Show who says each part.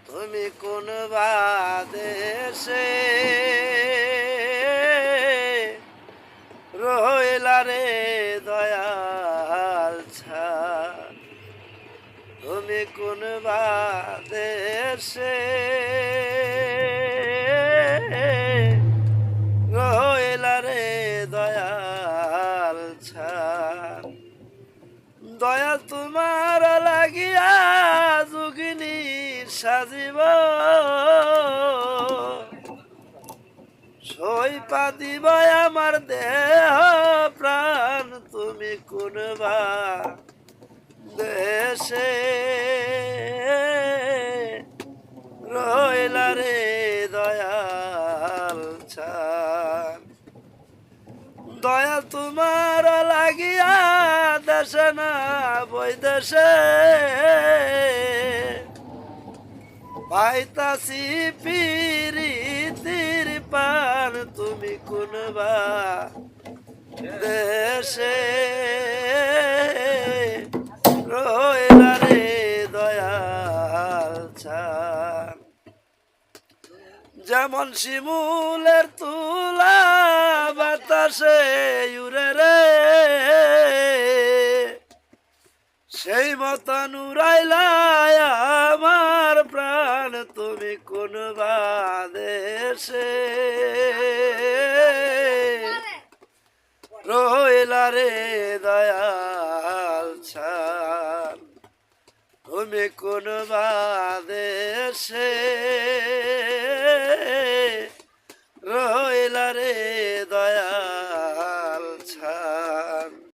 Speaker 1: তুমি কোন বাদেশে রহিলা রে দয়াল ছাড়, তুমি কোন বাদেশে রহিলা রে দয়াল ছাড়। দয়াল তোমার লাগিয়া যোগিনী সাজিব, সইপা দিব আমার দেহ প্রাণ, তুমি কোনবা দেশে রইলা রে দয়াল ছাড়। দয়াল তোমার লাগিয়া দেশে না বৈদেশে পাইতাছি পিরিতির পান, তুমি কোনবা দেশে রইলা রে দয়াল ছাড়। যেমন শিমুলের তুলা বাতাসে উড়ে রে, সেই মতন উড়াইলা আমার প্রাণ, তুমি কোন বাদেশে রইলা রে দয়াল ছাড়। তুমি কোন বাদেশে রইলা রে